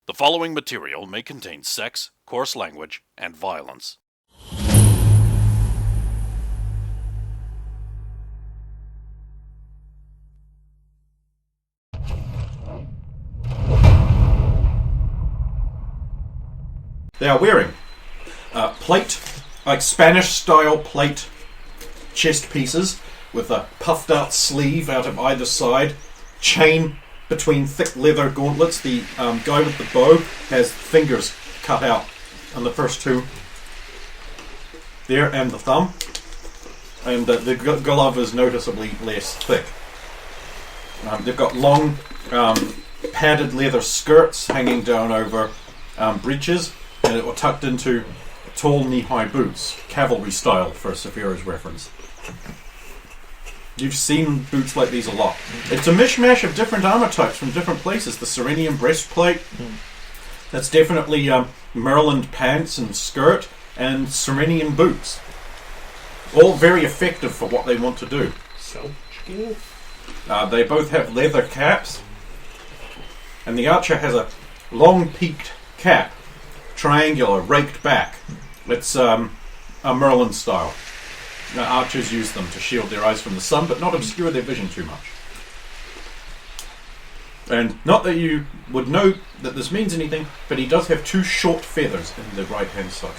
The following material may contain sex, coarse language, and violence. They are wearing plate, like Spanish-style plate chest pieces with a puffed-out sleeve out of either side, chain between thick leather gauntlets. The guy with the bow has fingers cut out on the first two there and the thumb, and the glove is noticeably less thick. They've got long padded leather skirts hanging down over breeches, and it was tucked into tall knee-high boots, cavalry style for Saphira's reference. You've seen boots like these a lot. It's a mishmash of different armor types from different places. The Serenian breastplate, that's definitely Merland pants and skirt, and Serenian boots. All very effective for what they want to do. They both have leather caps, and the archer has a long peaked cap, triangular, raked back. It's a Merlin style. Archers use them to shield their eyes from the sun, but not obscure their vision too much. And not that you would know that this means anything, but he does have two short feathers in the right-hand side.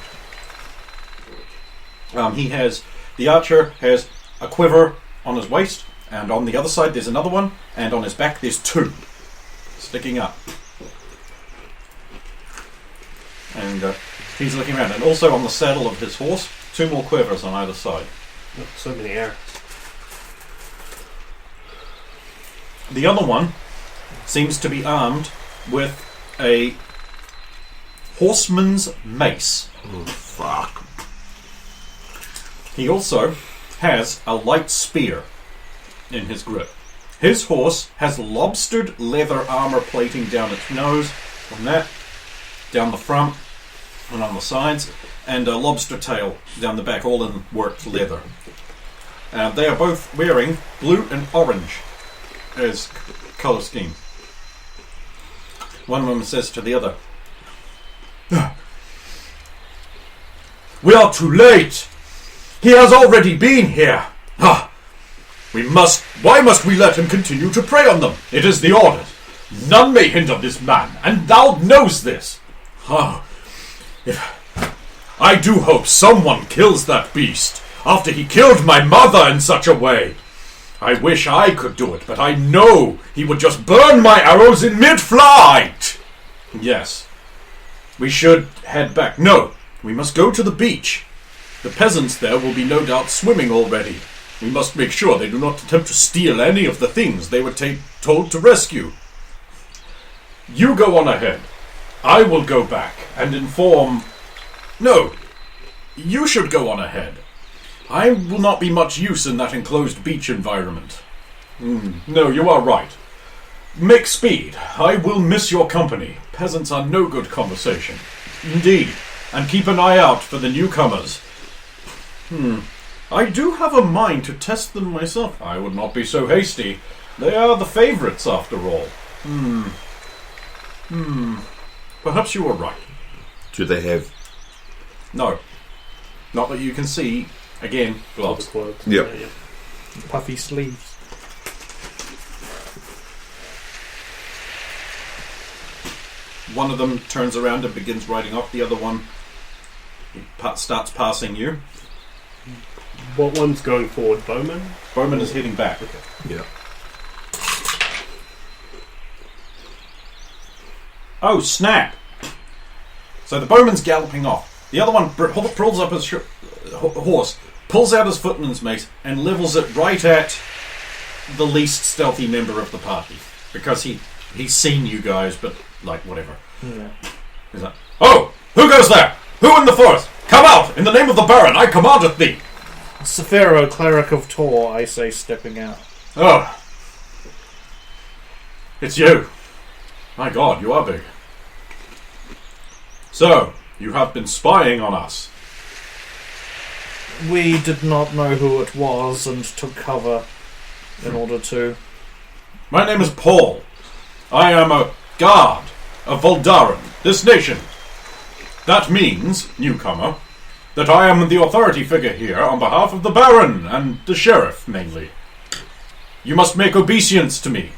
The archer has a quiver on his waist, and on the other side there's another one, and on his back there's two sticking up. And he's looking around, and also on the saddle of his horse, two more quivers on either side. Oh, so many arrows. The other one seems to be armed with a horseman's mace. Oh, fuck. He also has a light spear in his grip. His horse has lobstered leather armor plating down its nose, on that, down the front, and on the sides, and a lobster tail down the back, all in worked leather. They are both wearing blue and orange as colour scheme. One of them says to the other, "We are too late! He has already been here! Why must we let him continue to prey on them? It is the order. None may hinder this man, and thou knows this. I do hope someone kills that beast, after he killed my mother in such a way. I wish I could do it, but I know he would just burn my arrows in mid-flight. Yes, we should head back. No, we must go to the beach. The peasants there will be no doubt swimming already. We must make sure they do not attempt to steal any of the things they were told to rescue. You go on ahead. I will go back and inform... No, you should go on ahead. I will not be much use in that enclosed beach environment. No, you are right. Make speed. I will miss your company. Peasants are no good conversation. Indeed. And keep an eye out for the newcomers. I do have a mind to test them myself. I would not be so hasty. They are the favourites, after all. Perhaps you are right. Do they have... No. Not that you can see. Again, gloves. Yep. Yeah. Puffy sleeves. One of them turns around and begins riding off. The other one starts passing you. What one's going forward? Bowman? Bowman is heading back. Okay. Yeah. Oh, snap! So the bowman's galloping off. The other one pulls up his horse, pulls out his footman's mace, and levels it right at the least stealthy member of the party. Because he's seen you guys, but, like, whatever. Yeah. He's like, "Oh! Who goes there? Who in the forest? Come out! In the name of the Baron, I commandeth thee!" Saphira, cleric of Tor, I say, stepping out. "Oh. It's you. My God, you are big. So, you have been spying on us." We did not know who it was and took cover in order to... "My name is Paul. I am a guard of Voldaren, this nation. That means, newcomer, that I am the authority figure here on behalf of the Baron and the Sheriff, mainly. You must make obeisance to me.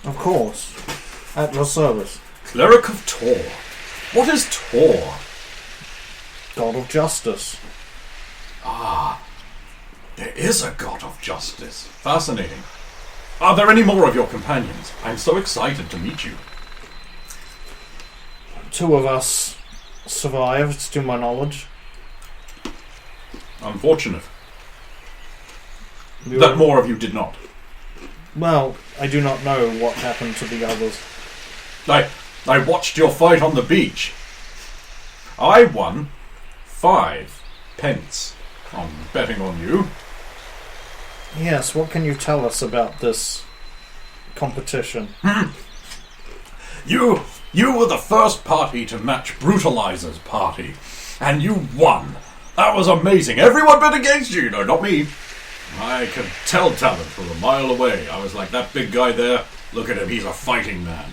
Of course. At your service. Cleric of Tor. What is Tor? God of Justice. There is a god of justice. Fascinating. Are there any more of your companions? I'm so excited to meet you. 2 of us survived, to my knowledge. Unfortunate. That more of you did not. Well, I do not know what happened to the others. I watched your fight on the beach. I won 5 pence on betting on you. Yes, what can you tell us about this competition? You were the first party to match Brutalizer's party, and you won. That was amazing. Everyone bet against you, no, not me. I could tell talent from a mile away. I was like, that big guy there, look at him, he's a fighting man.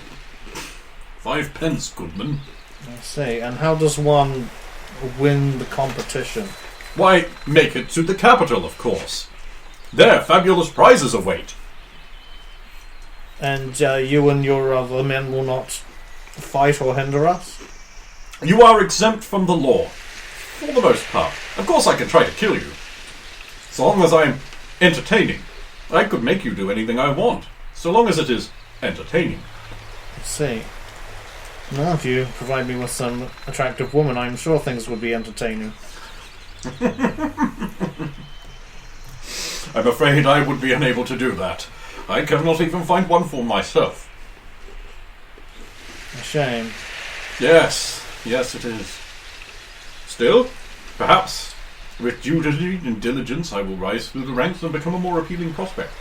5 pence, Goodman. I see. And how does one win the competition? Why, make it to the capital, of course. There, fabulous prizes await. And you and your other men will not fight or hinder us? You are exempt from the law, for the most part. Of course I can try to kill you. So long as I'm entertaining. I could make you do anything I want, so long as it is entertaining. I see. Well, if you provide me with some attractive woman, I'm sure things would be entertaining. I'm afraid I would be unable to do that. I cannot even find one for myself. A shame. Yes, it is. Still, perhaps, with duty and diligence, I will rise through the ranks and become a more appealing prospect.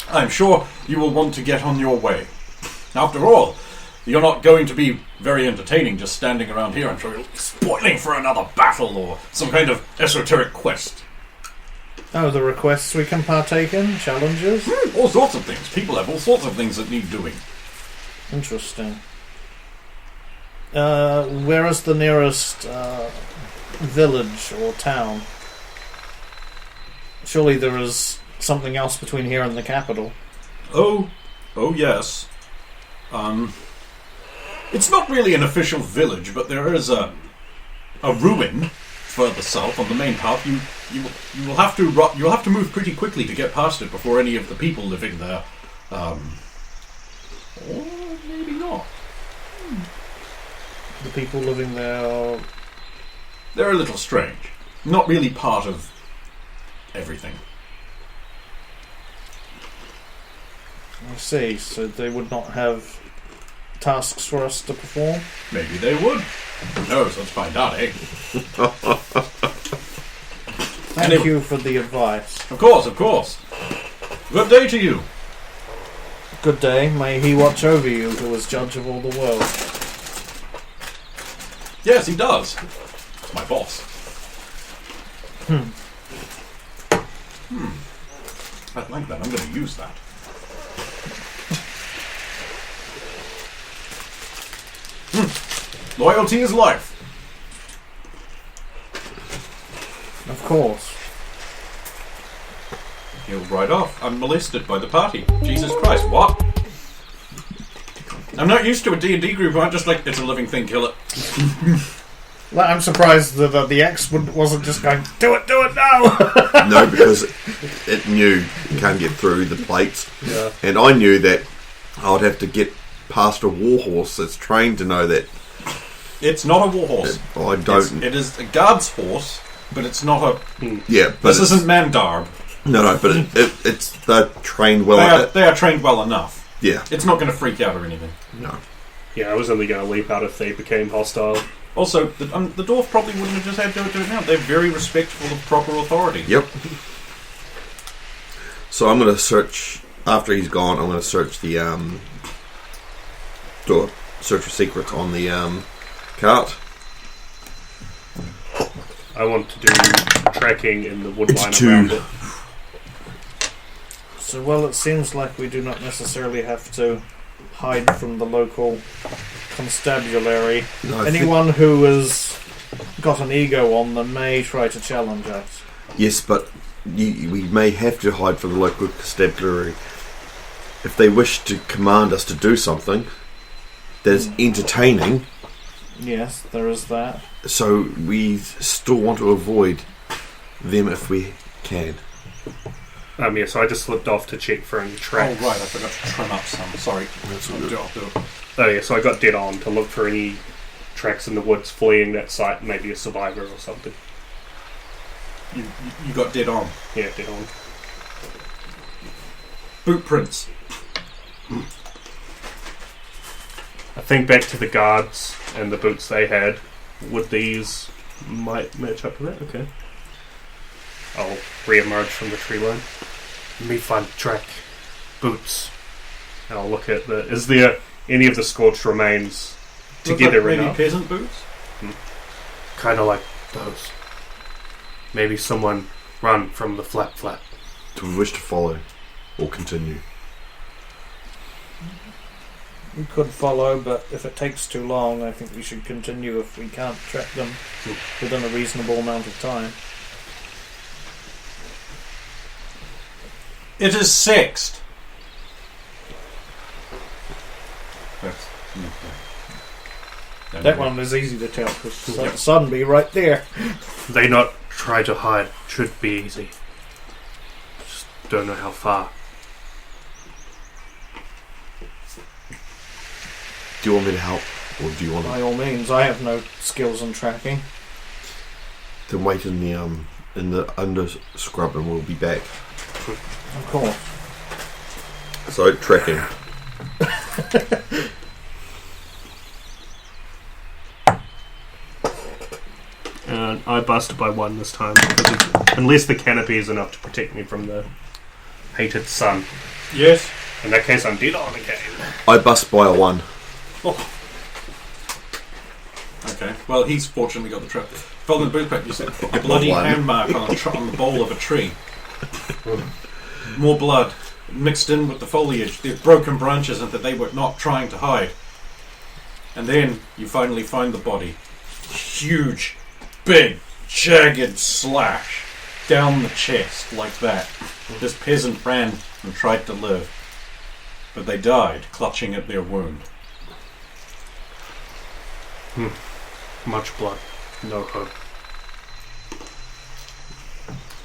I'm sure you will want to get on your way. After all, you're not going to be very entertaining just standing around here. I'm sure you'll be spoiling for another battle or some kind of esoteric quest. Oh, the requests we can partake in? Challenges? All sorts of things. People have all sorts of things that need doing. Interesting. Where is the nearest village or town? Surely there is something else between here and the capital. Oh yes. It's not really an official village, but there is a ruin further south on the main path. You'll have to move pretty quickly to get past it before any of the people living there. Or maybe not. The people living there are... They're a little strange. Not really part of everything. I see, so they would not have tasks for us to perform? Maybe they would. Who knows? Let's find out, eh? Thank you for the advice. Of course. Good day to you. Good day. May he watch over you, who is judge of all the world. Yes, he does. It's my boss. I like that. I'm going to use that. Loyalty is life. Of course. He'll ride off, unmolested by the party. Jesus Christ, what? I'm not used to a D&D group who aren't just like, it's a living thing, kill it. I'm surprised that the X wasn't just going, do it now! No, because it knew you can't get through the plates. Yeah. And I knew that I would have to get past a warhorse that's trained to know that. It's not a warhorse. I don't. It is a guard's horse, but it's not a... Yeah, but this isn't Mandarb. No, but it's they're trained well. They are trained well enough. Yeah. It's not going to freak out or anything. No. Yeah, I was only going to leap out if they became hostile. Also, the dwarf probably wouldn't have just had to do it now. They're very respectful of proper authority. Yep. So I'm going to search, after he's gone, I'm going to search the, search for secrets on the, cart. I want to do trekking in the woodline It's 2. around it. So, well, it seems like we do not necessarily have to hide from the local constabulary. No, Anyone who has got an ego on them may try to challenge us. Yes, but we may have to hide from the local constabulary. If they wish to command us to do something that is entertaining, Yes, there is that. so we still want to avoid them if we can. Yeah, so I just slipped off to check for any tracks. Oh, right, I forgot to trim up some. Sorry. I'll do it. Oh yeah, so I got dead on to look for any tracks in the woods fleeing that site, maybe a survivor or something. You got dead on. Yeah, dead on. Boot prints. I think back to the guards and the boots they had. Would these might match up to that? Okay. I'll re-emerge from the tree line. Let me find track. Boots. And I'll look at the... Is there any of the scorched remains together Look like maybe enough? peasant boots? Kind of like those. Maybe someone run from the flat. Do we wish to follow or continue? We could follow, but if it takes too long, I think we should continue if we can't track them within a reasonable amount of time. It is sexed. That one is easy to tell because the sun be right there. They not try to hide. Should be easy. Just don't know how far. Do you want me to help, or do you want By to all means, I have no skills in tracking. then wait in the under scrub and we'll be back? Of course. So tracking. And I busted by 1 this time unless the canopy is enough to protect me from the hated sun. Yes. In that case, I'm dead on again. I bust by a 1. Okay. Well, he's fortunately got the trap. Following the boot pack, you said a bloody One. hand mark on the bole of a tree. More blood mixed in with the foliage, the broken branches, and that they were not trying to hide. And then you finally find the body. Huge, big, jagged slash down the chest like that. This peasant ran and tried to live, but they died clutching at their wound. Much blood. No hope.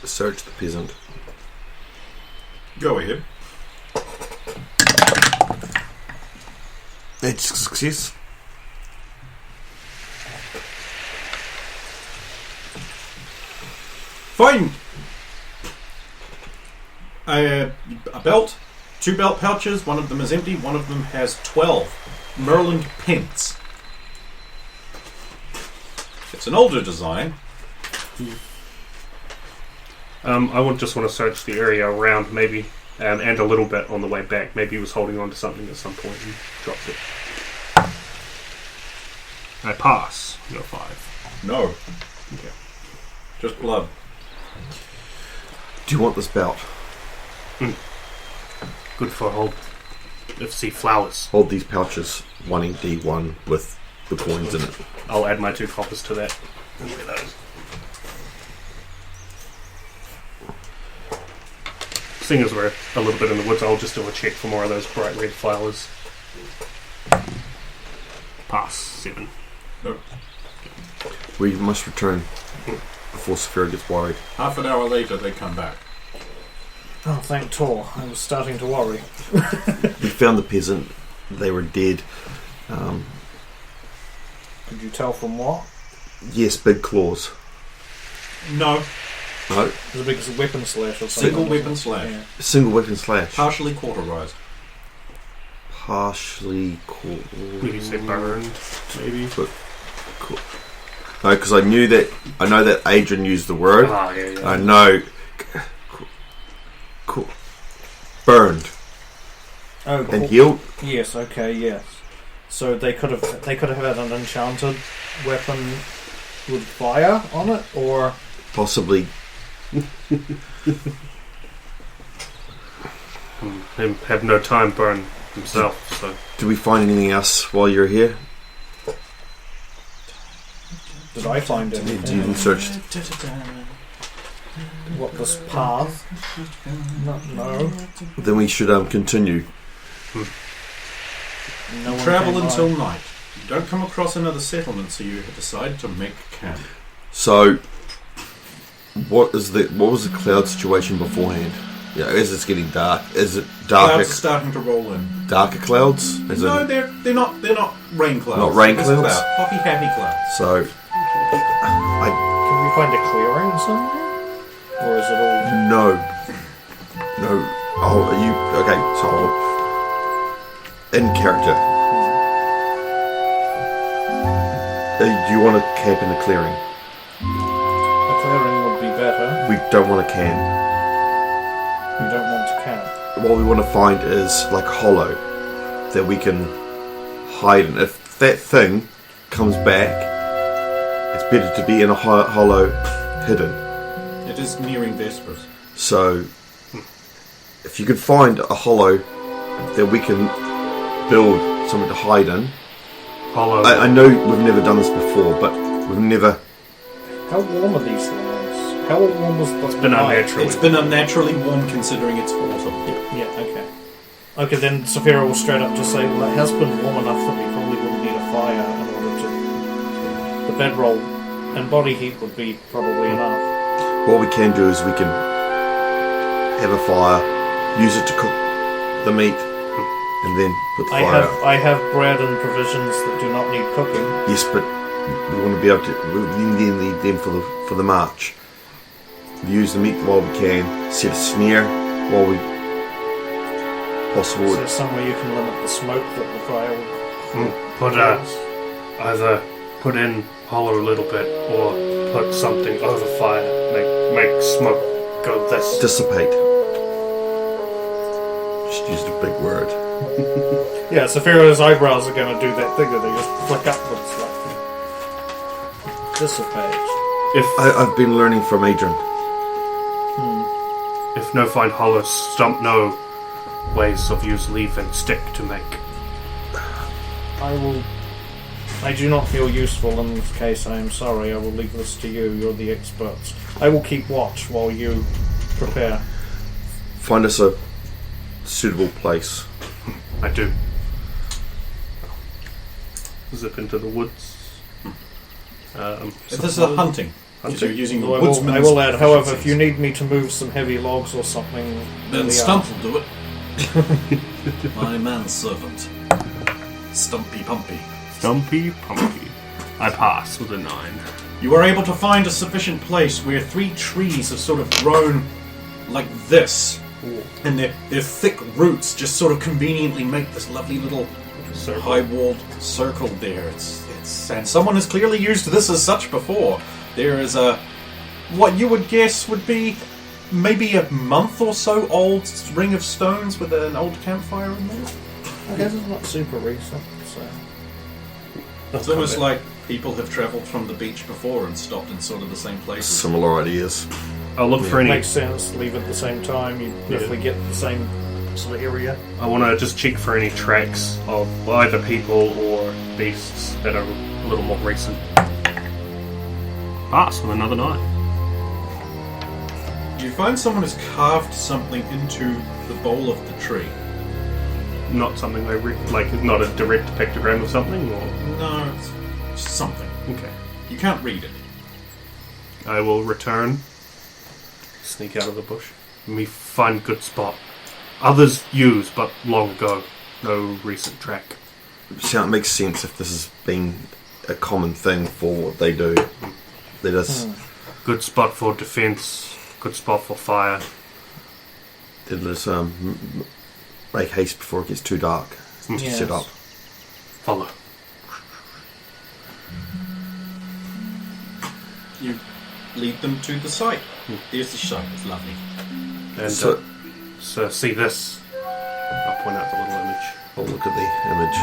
Search the peasant. Go ahead. It's a success. Fine. A belt, 2 belt pouches. One of them is empty. One of them has 12 Merlin pence. It's an older design. I would just want to search the area around, maybe, and a little bit on the way back. Maybe he was holding on to something at some point and dropped it. I pass. You got 5. No, Okay. just blood. Do you want this belt? Good for hold. Let's see flowers. Hold these pouches, 1 empty, 1 with the coins in it. I'll add my 2 coppers to that. And wear those. Seeing as we're a little bit in the woods, I'll just do a check for more of those bright red flowers. Pass. 7. We must return before Saphira gets worried. Half an hour later, they come back. Oh, thank Tor. I was starting to worry. We found the peasant. They were dead. Could you tell from what? Yes, big claws. No, No, It was a big weapon slash or something. single weapon slash. Yeah. single weapon slash. Partially cauterized. Partially cool. Maybe you say burned, maybe. Cool. No, because I know that Adrian used the word. Ah, yeah. I know. Cool. Burned Oh, and cool. healed. Yes. Okay. Yes. So they could have had an enchanted weapon with fire on it, or Possibly. Have no time burn himself. So Do we find anything else while you're here? Did I find You anything? didn't search. What, this path? No. Then we should continue. No one Travel came by. until night. You don't come across another settlement, so you decide to make camp. So, what was the cloud situation beforehand? Yeah, as it's getting dark, is it darker? Clouds are starting to roll in. Darker clouds? As No, in, they're not rain clouds. Not rain Just clouds? Puffy, happy clouds. so, Can we find a clearing somewhere? Or is it all... no. Oh, are you okay? So, in character, do you want to camp in the clearing? A clearing would be better. We don't want to camp. We don't want to camp. What we want to find is like a hollow that we can hide in. If that thing comes back, it's better to be in a hollow hidden. It is nearing Vespers. So, if you could find a hollow that we can build something to hide in. hollow. I know we've never done this before, but we've never... How warm are these lands? How warm was the It's been night? unnatural. It's been unnaturally warm considering it's autumn. Yeah, okay. Okay, then Saphira will straight up just say, well, it has been warm enough that we probably wouldn't need a fire in order to... The bedroll and body heat would be probably enough. What we can do is we can have a fire, use it to cook the meat, and then put the fire out. I have bread and provisions that do not need cooking. Yes, but we want to be able to... We need them for the march. We use the meat while we can, set a snare while we... possible. Is there some way you can limit the smoke that the fire will... Put either put in hollow a little bit or put something over fire. Make smoke go this. Dissipate. Just used a big word. Yeah, Saphira's eyebrows are going to do that thing that they just flick upwards like... Dissipate. If I've been learning from Adrian. if no find hollow stump no ways of use leaf and stick to make. I do not feel useful in this case. I am sorry. I will leave this to you. You're the experts. I will keep watch while you prepare. Find us a suitable place. I do. Zip into the woods. This is a hunting. Because you're using Although your woodsman's I will add, however, if proficiencies. you need me to move some heavy logs or something... Then Stump will do it. My manservant. Stumpy Pumpy. Stumpy Pumpy. I pass with a 9. You are able to find a sufficient place where 3 trees have sort of grown like this. And their thick roots just sort of conveniently make this lovely little Circle. high-walled circle there. And someone has clearly used this as such before. There is a... what you would guess would be maybe a month or so old ring of stones with an old campfire in there. I guess it's not super recent, so... It's almost like people have travelled from the beach before and stopped in sort of the same places. Similar ideas. I'll look for any. Makes sense. Leave at the same time. You definitely get the same sort of area. I want to just check for any tracks of either people or beasts that are a little more recent. Pass with another 9. You find someone has carved something into the bole of the tree. Not something like not a direct pictogram of something, or No, it's something. okay. You can't read it. I will return. Sneak out of the bush. Me find good spot. Others use, but long ago. No recent track. So it makes sense if this has been a common thing for what they do. They just Good spot for defense. Good spot for fire. make haste before it gets too dark. Yes. Set up. Follow. You lead them to the site. There's the site. It's lovely. And So- so see this. I'll point out the little image. I'll look at the image.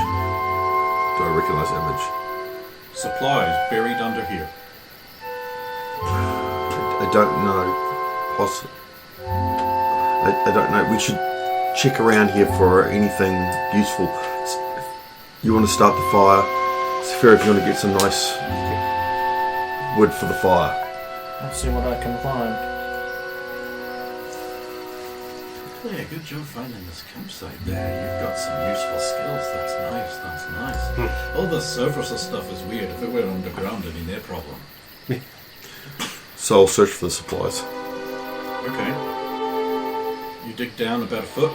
Do I recognise the image? Supplies buried under here. I don't know. I don't know. We should check around here for anything useful. You want to start the fire. Saphira, if you want to get some nice wood for the fire. I'll see what I can find. Yeah, good job finding this campsite there. You've got some useful skills. That's nice. All the surface stuff is weird. If it were underground, it'd be their problem. So I'll search for the supplies. Okay. You dig down about a foot.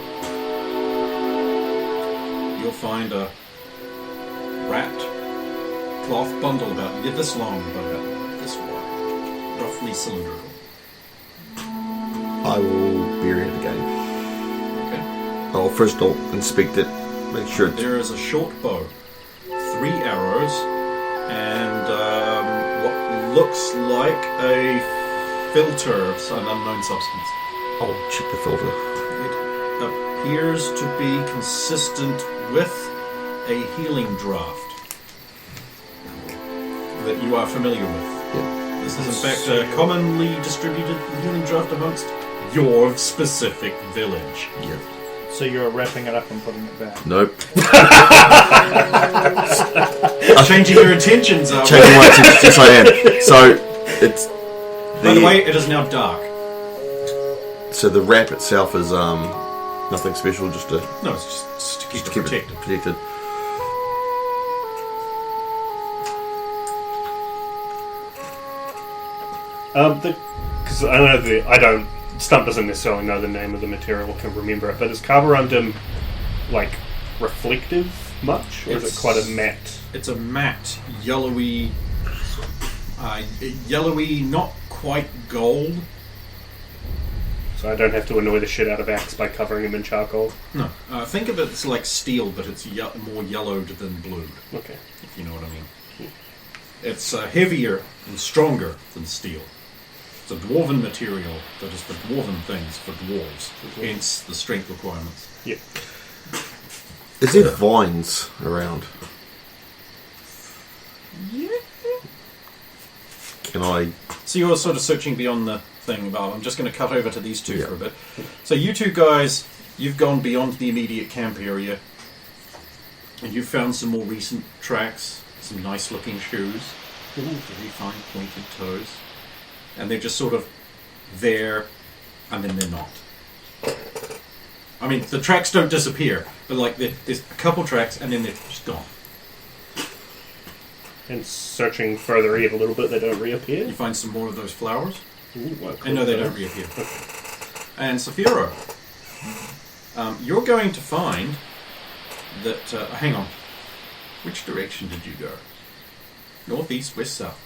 You'll find a wrapped cloth bundle about this long, but about this wide. Roughly cylindrical. I will bury it again. Okay. I'll inspect it, make sure it's... There is a short bow, 3 arrows, and what looks like a filter of some unknown substance. I'll check the filter. It appears to be consistent with a healing draft that you are familiar with. Yeah. This is in fact a commonly distributed healing draft amongst your specific village. Yeah. So you're wrapping it up and putting it back. Nope. Changing your intentions, are we? Changing my attention. Yes, I am. So it's... By the way, it is now dark. So the wrap itself is nothing special, just to... No, it's just to keep it protected. Protected. Because I don't. Stump doesn't necessarily know the name of the material or can remember it, but is carborundum like reflective much, or is it quite a matte? It's a matte, yellowy, not quite gold. So I don't have to annoy the shit out of Axe by covering him in charcoal. No, think of it as like steel, but it's more yellowed than blued. Okay. If you know what I mean. It's heavier and stronger than steel. It's a dwarven material that is for dwarven things, for dwarves. Hence the strength requirements. Yeah. Is there vines around? Yeah. Can I... So you're sort of searching beyond the thing about... I'm just going to cut over to these two Yeah. for a bit. So you two guys, you've gone beyond the immediate camp area. And you've found some more recent tracks. Some nice looking shoes. Very fine pointed toes. And they're just sort of there, and then they're not. I mean, the tracks don't disappear, but like there's a couple tracks, and then they're just gone. And searching further in a little bit, they don't reappear. You find some more of those flowers. Ooh, what And no, they don't reappear. And Saphira, you're going to find that... hang on. Which direction did you go? North, east, west, south?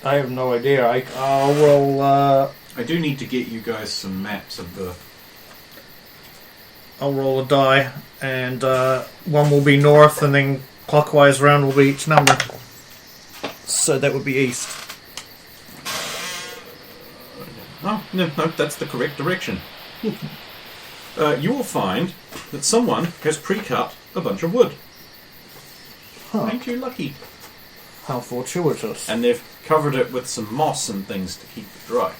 I have no idea. I'll roll. I do need to get you guys some maps of the... I'll roll a die, and one will be north, and then clockwise round will be each number. So that would be east. Oh, no, that's the correct direction. You will find that someone has pre-cut a bunch of wood. Huh. Ain't you lucky? How fortuitous. And they've covered it with some moss and things to keep it dry.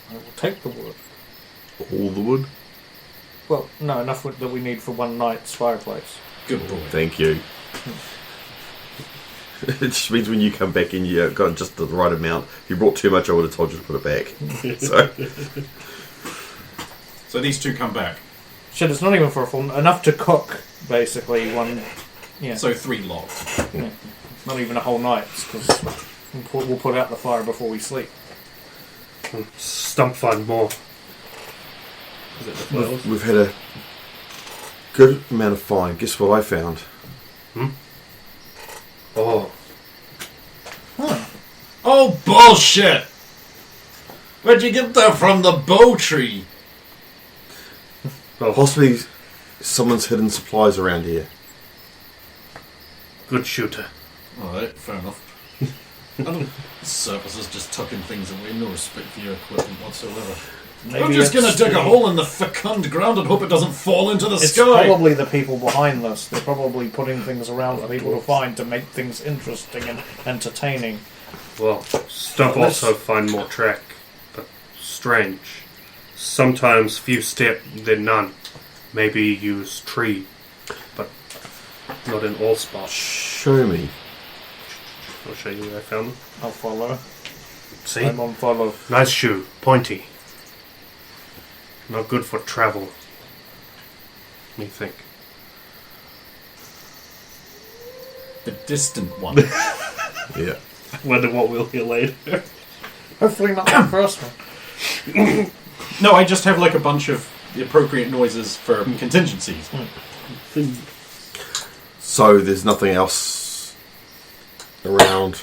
I will take the wood. All the wood? Well, no, enough wood that we need for one night's fireplace. Good boy. Thank you. It just means when you come back in, you got just the right amount. If you brought too much, I would have told you to put it back. So these two come back. Shit, it's not even for a full... Enough to cook, basically, one... Yeah. So 3 logs. Yeah. Not even a whole night, because we'll put out the fire before we sleep. Stump find more. Is it the flowers? We've had a good amount of find. Guess what I found? Oh. Huh. Oh, bullshit! Where'd you get that from? The bow tree? Well, Possibly someone's hidden supplies around here. good shooter. Alright, fair enough. I don't... Surface is just tucking things away, no respect for your equipment whatsoever. I'm just gonna dig a hole in the fecund ground and hope it doesn't fall into the It's sky! probably the people behind this. They're probably putting things around for people to find to make things interesting and entertaining. Well, Stump Let's- also find more track, but strange. Sometimes few step, then none. Maybe use tree, but not in all spots. Show me. I'll show you where I found them. I'll follow. See? I'm on follow. Nice shoe, pointy. Not good for travel. Let me think. The distant one. Yeah. Wonder what we'll hear later. Hopefully not the first one. No, I just have like a bunch of the appropriate noises for contingencies. So there's nothing else around.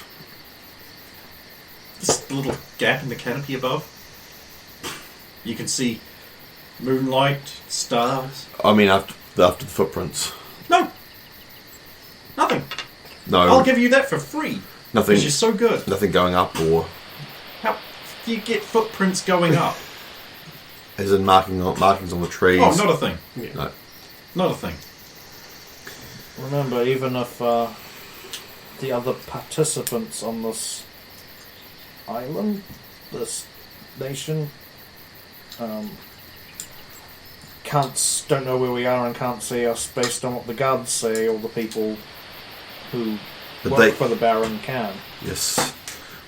This little gap in the canopy above. You can see moonlight, stars. I mean, after the footprints. No. Nothing. No. I'll give you that for free. Nothing. Because you're so good. Nothing going up, or How do you get footprints going up? as in markings on the trees. Oh, not a thing. No. Not a thing. Remember, even if the other participants on this island, this nation, don't know where we are and can't see us based on what the guards say, or the people who work for the Baron can. Yes.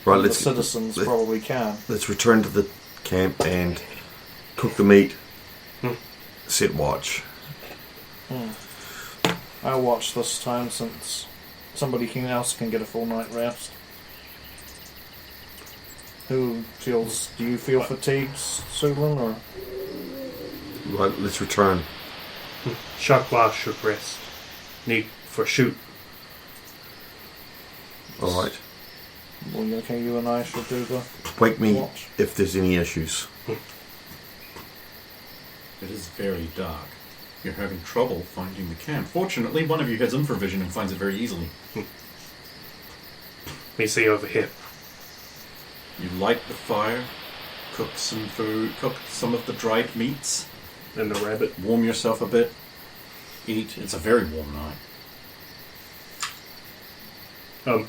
Right. The citizens probably can. Let's return to the camp and cook the meat. Set watch. I'll watch this time since somebody else can get a full night rest. Do you feel fatigued, Sulan, or? Right. Let's return. Chakwa should rest. Need for shoot. All right. Well, okay, you and I should do the Wake me watch. if there's any issues. It is very dark. You're having trouble finding the camp. Fortunately, one of you has infravision and finds it very easily. Me see over here. You light the fire, cook some food, cook some of the dried meats, And the rabbit. warm yourself a bit, eat. It's a very warm night.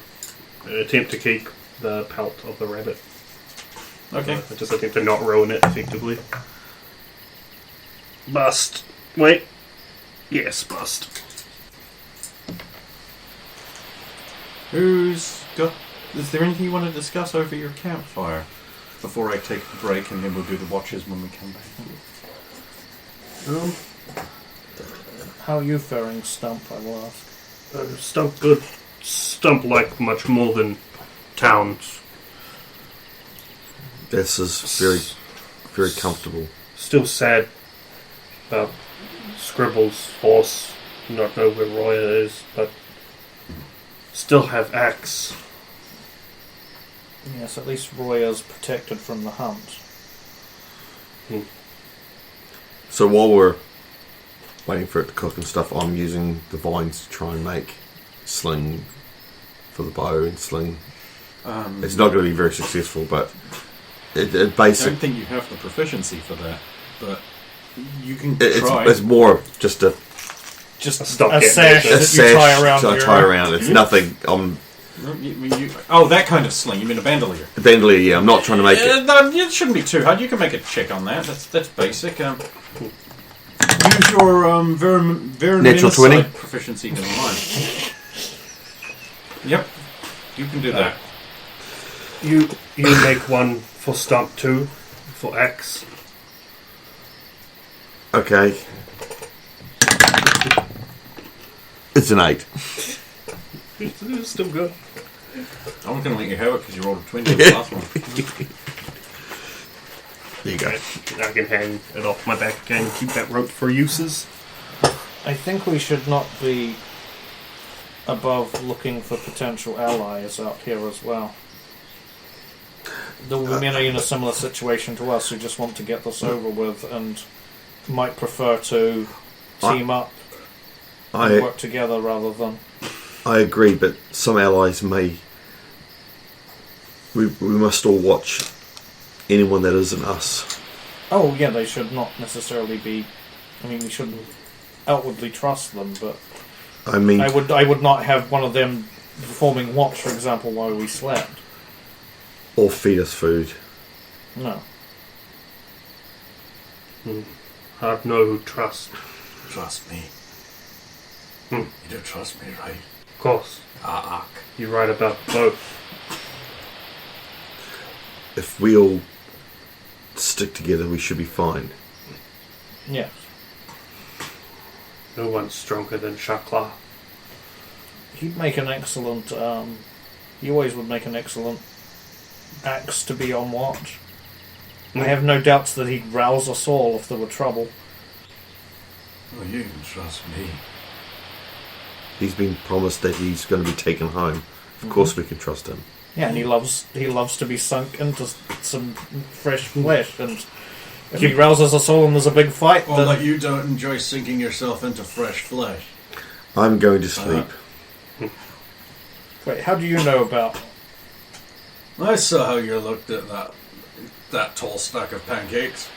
Attempt to keep the pelt of the rabbit. Okay. I just attempt to not ruin it effectively. Bust. Wait. Yes, bust. Is there anything you want to discuss over your campfire before I take the break, and then we'll do the watches when we come back? How are you faring, Stump, I will ask. Stump good. Stump like much more than towns. This is very, very comfortable. Still sad about Scribble's horse. Not know where Roya is, but still have axe. Yes, at least Roya's protected from the hunt. So while we're waiting for it to cook and stuff, I'm using the vines to try and make sling for the bow and sling. It's not going to be very successful, but it I basic. don't think you have the proficiency for that, but you can It's try. it's more just a Just A stop a gap, sash yeah. that you tie around so I your... tie around. It's nothing. Oh, that kind of sling. You mean a bandolier? Bandolier, yeah. I'm not trying to make it. No, it shouldn't be too hard. You can make a check on that. That's basic. Use your very Natural 20? proficiency to mine. Yep, you can do that. You make one for Stump 2 for axe. Okay. It's an 8. It's still good. I'm going to let you have it because you rolled a 20 on the last one. There you go. I can hang it off my back again and keep that rope for uses. I think we should not be above looking for potential allies out here as well. There will be many in a similar situation to us who just want to get this over with and might prefer to team up and work together rather than... I agree, but some allies may... We must all watch anyone that isn't us. Oh, yeah, they should not necessarily be... I mean, we shouldn't outwardly trust them, but... I mean... I would not have one of them performing watch, for example, while we slept. Or feed us food. No. I'd know who trust. Trust me. Hmm. You do trust me, right? Of course. Ah. You're right about both. If we all stick together, we should be fine. Yeah. No one's stronger than Shakla. He'd make an excellent, he always would make an excellent axe to be on watch. I have no doubts that he'd rouse us all if there were trouble. Well, you can trust me. He's been promised that he's going to be taken home. Of course we can trust him. Yeah, and he loves to be sunk into some fresh flesh, and if he rouses us all and there's a big fight, Well, then... like you don't enjoy sinking yourself into fresh flesh. I'm going to sleep. Wait, how do you know about... I saw how you looked at that tall stack of pancakes.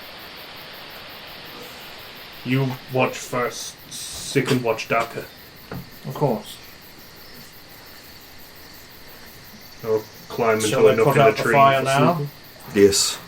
You watch first, second watch darker. Of course. Or climb into Shall a I nook put in a out the tree. fire for now? sleeping. Yes.